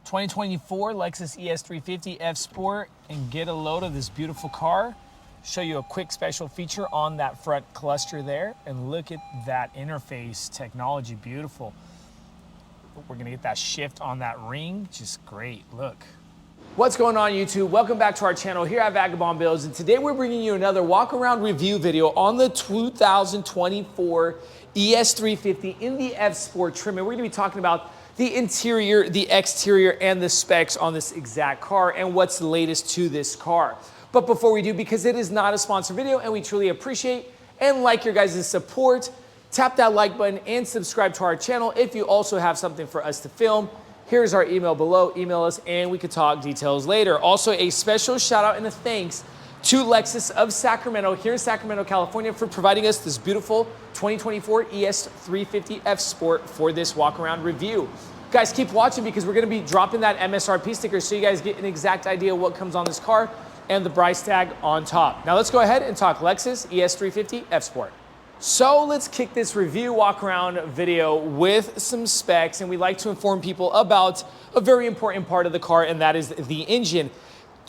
2024 Lexus ES350 F Sport, and get a load of this beautiful car. Show you a quick special feature on that front cluster there, and look at that interface technology, beautiful. We're gonna get that shift on that ring, just great, look. What's going on YouTube? Welcome back to our channel here at Vagabond Builds, and today we're bringing you another walk around review video on the 2024 ES350 in the F Sport trim, and we're gonna be talking about the interior, the exterior, and the specs on this exact car and what's the latest to this car. But before we do, because it is not a sponsored video and we truly appreciate and like your guys' support, tap that like button and subscribe to our channel if you also have something for us to film. Here's our email below, email us and we could talk details later. Also, a special shout out and a thanks to Lexus of Sacramento here in Sacramento, California for providing us this beautiful 2024 ES350 F Sport for this walk around review. Guys, keep watching because we're gonna be dropping that MSRP sticker so you guys get an exact idea of what comes on this car and the price tag on top. Now let's go ahead and talk Lexus ES350 F Sport. So let's kick this review walk around video with some specs, and we like to inform people about a very important part of the car, and that is the engine.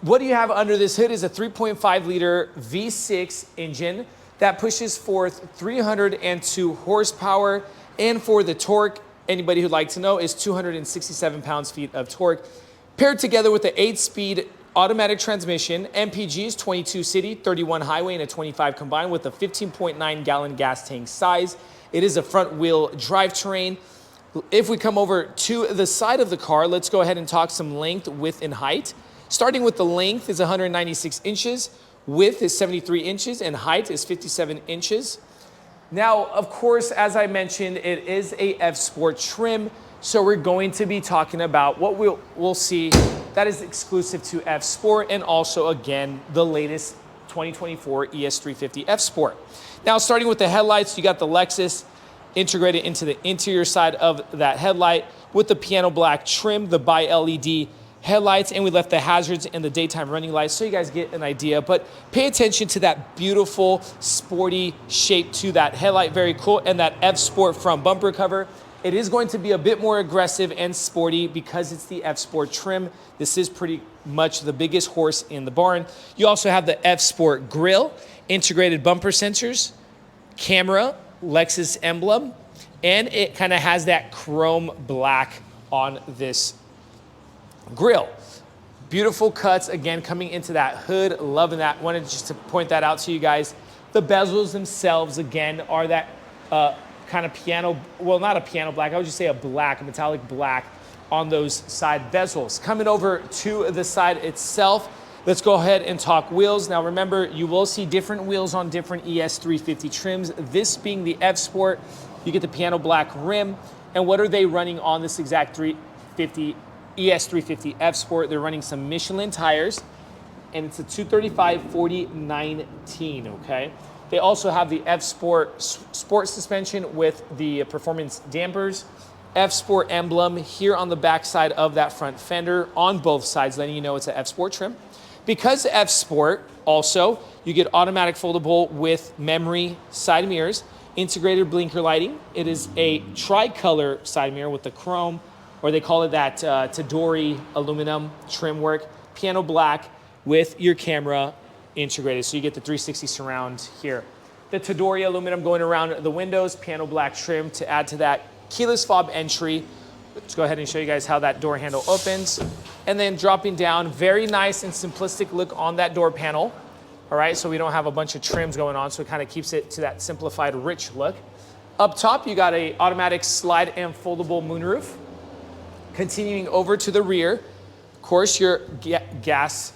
What do you have under this hood is a 3.5 liter V6 engine that pushes forth 302 horsepower, and for the torque, anybody who'd like to know, is 267 pounds-feet of torque, paired together with the 8-speed automatic transmission, MPGs, 22 city, 31 highway, and a 25 combined with a 15.9 gallon gas tank size. It is a front wheel drivetrain. If we come over to the side of the car, let's go ahead and talk some length, width, and height. Starting with the length is 196 inches, width is 73 inches, and height is 57 inches. Now, of course, as I mentioned, it is a F Sport trim, so we're going to be talking about what we'll see that is exclusive to F Sport, and also, again, the latest 2024 ES350 F Sport. Now, starting with the headlights, you got the Lexus integrated into the interior side of that headlight with the piano black trim, the bi-LED headlights, and we left the hazards and the daytime running lights so you guys get an idea. But pay attention to that beautiful sporty shape to that headlight, very cool, and that F Sport front bumper cover. It is going to be a bit more aggressive and sporty because it's the F Sport trim. This is pretty much the biggest horse in the barn. You also have the F Sport grille, integrated bumper sensors, camera, Lexus emblem, and it kind of has that chrome black on this grille. Beautiful cuts, again, coming into that hood. Loving that. Wanted just to point that out to you guys. The bezels themselves, again, are that kind of piano, well, not a piano black, I would just say a black, a metallic black on those side bezels. Coming over to the side itself, let's go ahead and talk wheels. Now remember, you will see different wheels on different ES350 trims. This being the F Sport, you get the piano black rim. And what are they running on this exact ES350 F Sport? They're running some Michelin tires, and it's a 235/40/19, okay? They also have the F Sport sport suspension with the performance dampers, F Sport emblem here on the back side of that front fender on both sides, letting you know it's an F Sport trim. Because F Sport, also, you get automatic foldable with memory side mirrors, integrated blinker lighting. It is a tricolor side mirror with the chrome, or they call it that Tadori aluminum trim work, piano black with your camera integrated. So you get the 360 surround here. The Tadori aluminum going around the windows, piano black trim to add to that. Keyless fob entry. Let's go ahead and show you guys how that door handle opens. And then dropping down, very nice and simplistic look on that door panel. All right, so we don't have a bunch of trims going on, so it kind of keeps it to that simplified, rich look. Up top, you got a automatic slide and foldable moonroof. Continuing over to the rear, of course, your gas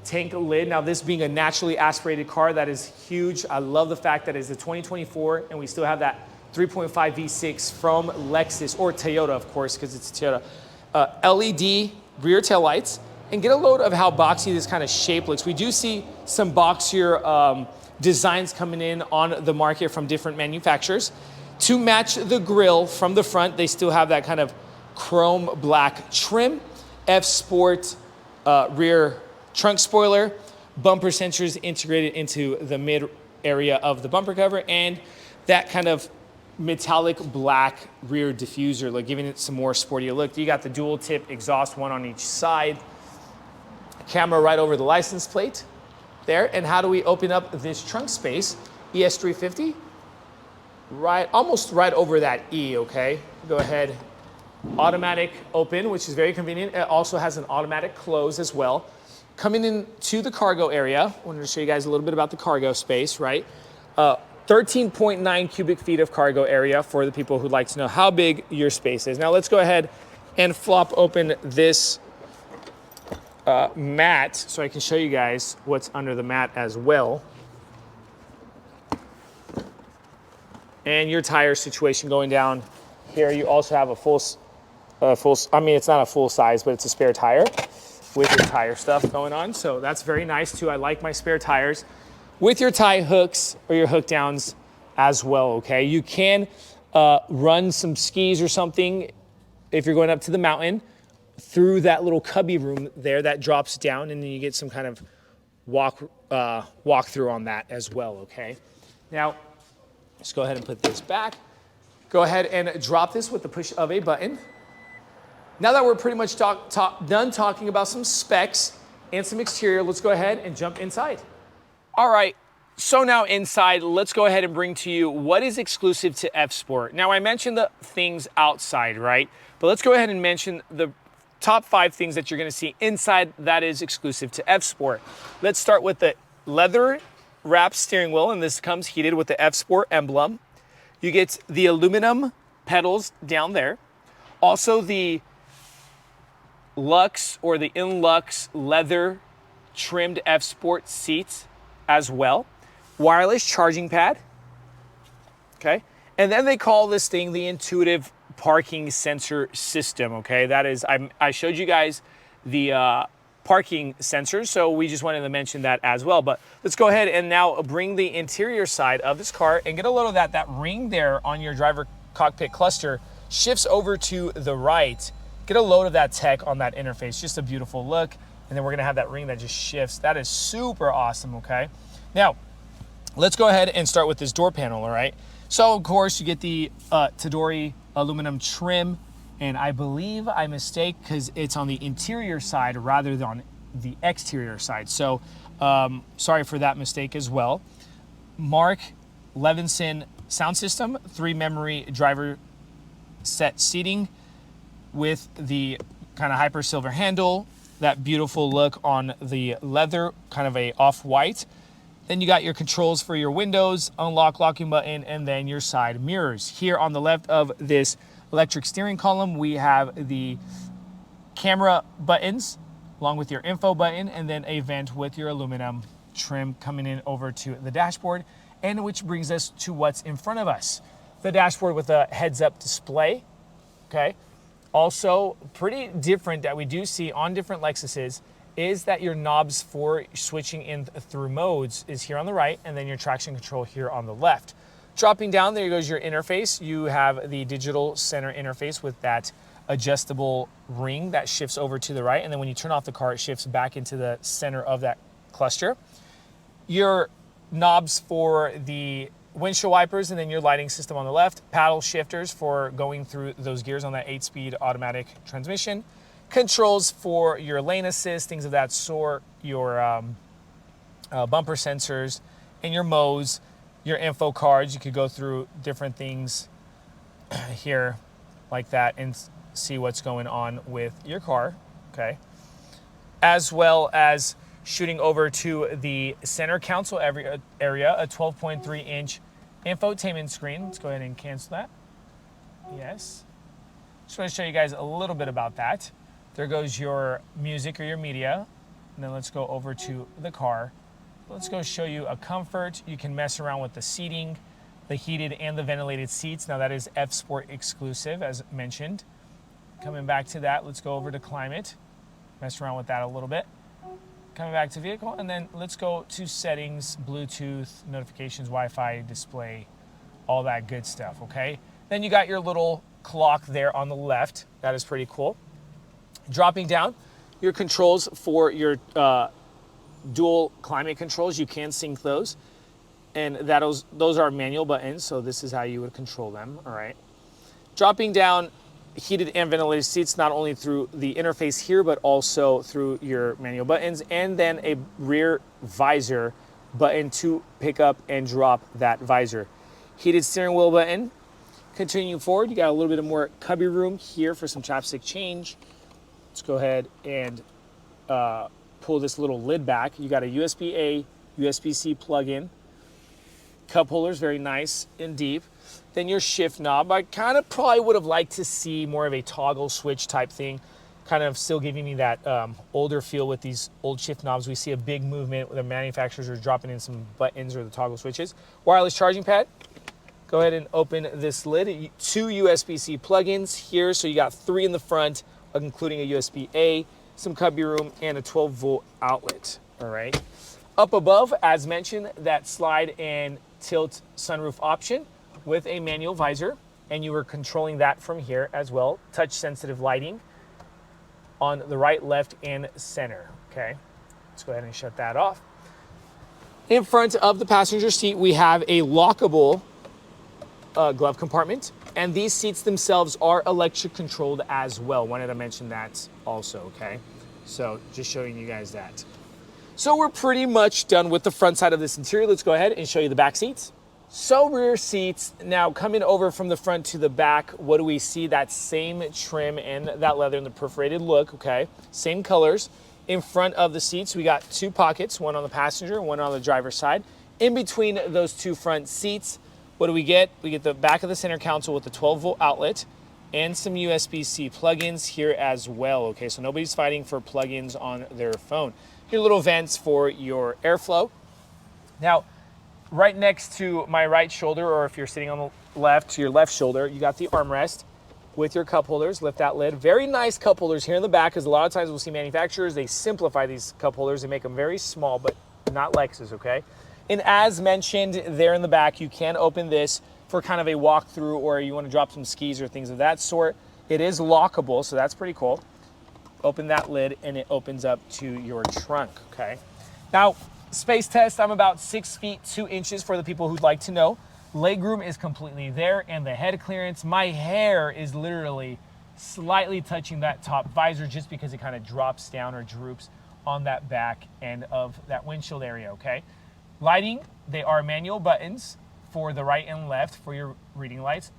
tank lid. Now, this being a naturally aspirated car, that is huge. I love the fact that it's a 2024 and we still have that 3.5 V6 from Lexus, or Toyota, of course, because it's a Toyota. LED rear tail lights, and get a load of how boxy this kind of shape looks. We do see some boxier designs coming in on the market from different manufacturers. To match the grille from the front, they still have that kind of chrome black trim, F Sport rear trunk spoiler, bumper sensors integrated into the mid area of the bumper cover, and that kind of metallic black rear diffuser, like giving it some more sporty look. You got the dual tip exhaust, one on each side. Camera right over the license plate there. And how do we open up this trunk space? ES350, right, almost right over that E, okay? Go ahead, automatic open, which is very convenient. It also has an automatic close as well. Coming into the cargo area, I wanted to show you guys a little bit about the cargo space, right? 13.9 cubic feet of cargo area for the people who'd like to know how big your space is. Now let's go ahead and flop open this mat so I can show you guys what's under the mat as well. And your tire situation going down here. You also have a full, I mean, it's not a full size, but it's a spare tire with your tire stuff going on. So that's very nice too. I like my spare tires with your tie hooks or your hook downs as well, okay? You can run some skis or something if you're going up to the mountain through that little cubby room there that drops down, and then you get some kind of walk through on that as well, okay? Now, let's go ahead and put this back. Go ahead and drop this with the push of a button. Now that we're pretty much done talking about some specs and some exterior, let's go ahead and jump inside. All right, so now inside, let's go ahead and bring to you what is exclusive to F Sport. Now I mentioned the things outside, right? But let's go ahead and mention the top 5 things that you're gonna see inside that is exclusive to F Sport. Let's start with the leather wrapped steering wheel, and this comes heated with the F Sport emblem. You get the aluminum pedals down there. Also the Lux or the InLux leather trimmed F Sport seats as well. Wireless charging pad, okay? And then they call this thing the intuitive parking sensor system, okay? That is, I showed you guys the parking sensors, so we just wanted to mention that as well. But let's go ahead and now bring the interior side of this car and get a load of that. That ring there on your driver cockpit cluster shifts over to the right. Get a load of that tech on that interface. Just a beautiful look. And then we're gonna have that ring that just shifts. That is super awesome, okay? Now, let's go ahead and start with this door panel, all right? So of course you get the Tadori aluminum trim, and I believe I mistake because it's on the interior side rather than on the exterior side. So sorry for that mistake as well. Mark Levinson sound system, 3 memory driver set seating with the kind of hyper silver handle, that beautiful look on the leather, kind of a off-white. Then you got your controls for your windows, unlock, locking button, and then your side mirrors. Here on the left of this electric steering column, we have the camera buttons along with your info button, and then a vent with your aluminum trim coming in over to the dashboard, and which brings us to what's in front of us. The dashboard with a heads-up display, okay? Also, pretty different that we do see on different Lexuses is that your knobs for switching in through modes is here on the right, and then your traction control here on the left. Dropping down, there goes your interface. You have the digital center interface with that adjustable ring that shifts over to the right, and then when you turn off the car, it shifts back into the center of that cluster. Your knobs for the windshield wipers, and then your lighting system on the left. Paddle shifters for going through those gears on that 8-speed automatic transmission. Controls for your lane assist, things of that sort, your bumper sensors, and your modes, your info cards. You could go through different things here like that and see what's going on with your car, okay? As well as shooting over to the center console area, a 12.3-inch infotainment screen. Let's go ahead and cancel that. Yes. Just want to show you guys a little bit about that. There goes your music or your media. And then let's go over to the car. Let's go show you a comfort. You can mess around with the seating, the heated and the ventilated seats. Now that is F Sport exclusive, as mentioned. Coming back to that, let's go over to climate. Mess around with that a little bit. Coming back to vehicle, and then let's go to settings, Bluetooth, notifications, Wi-Fi, display, all that good stuff, okay? Then you got your little clock there on the left. That is pretty cool. Dropping down, your controls for your dual climate controls, you can sync those. and those are manual buttons, so this is how you would control them, all right? Dropping down heated and ventilated seats, not only through the interface here, but also through your manual buttons, and then a rear visor button to pick up and drop that visor. Heated steering wheel button. Continuing forward, you got a little bit of more cubby room here for some chapstick change. Let's go ahead and pull this little lid back. You got a USB-A, USB-C plug-in. Cup holders, very nice and deep. Then your shift knob. I kind of probably would have liked to see more of a toggle switch type thing, kind of still giving me that older feel with these old shift knobs. We see a big movement. The manufacturers are dropping in some buttons or the toggle switches. Wireless charging pad. Go ahead and open this lid. 2 USB-C plugins here. So you got 3 in the front, including a USB-A, some cubby room, and a 12-volt outlet. All right. Up above, as mentioned, that slide and tilt sunroof option with a manual visor, and you were controlling that from here as well. Touch sensitive lighting on the right, left, and center. Okay, let's go ahead and shut that off. In front of the passenger seat, we have a lockable glove compartment, and these seats themselves are electric controlled as well. Wanted to mention that also, okay? So just showing you guys that. So we're pretty much done with the front side of this interior. Let's go ahead and show you the back seats. So rear seats, now coming over from the front to the back, what do we see? That same trim and that leather and the perforated look, okay? Same colors. In front of the seats, we got 2 pockets, one on the passenger, one on the driver's side. In between those 2 front seats, what do we get? We get the back of the center console with the 12-volt outlet and some USB-C plugins here as well, okay? So nobody's fighting for plugins on their phone. Your little vents for your airflow. Now, right next to my right shoulder, or if you're sitting on the left, to your left shoulder, you got the armrest with your cup holders. Lift that lid. Very nice cup holders here in the back, because a lot of times we'll see manufacturers, they simplify these cup holders and make them very small, but not Lexus, okay? And as mentioned there in the back, you can open this for kind of a walkthrough, or you want to drop some skis or things of that sort. It is lockable, so that's pretty cool. Open that lid and it opens up to your trunk, okay? Now, space test, I'm about 6 feet 2 inches for the people who'd like to know. Legroom is completely there, and the head clearance, my hair is literally slightly touching that top visor just because it kind of drops down or droops on that back end of that windshield area, okay? Lighting, they are manual buttons for the right and left for your reading lights.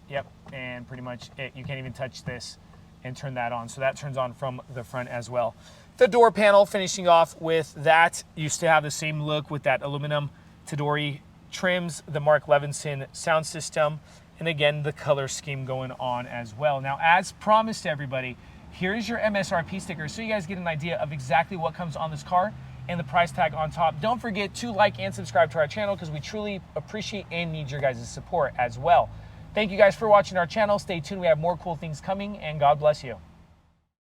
Yep, and pretty much it. You can't even touch this and turn that on. So that turns on from the front as well. The door panel, finishing off with that, used to have the same look with that aluminum Tadori trims, the Mark Levinson sound system, and again, the color scheme going on as well. Now, as promised to everybody, here's your MSRP sticker so you guys get an idea of exactly what comes on this car and the price tag on top. Don't forget to like and subscribe to our channel, because we truly appreciate and need your guys' support as well. Thank you guys for watching our channel. Stay tuned. We have more cool things coming, and God bless you.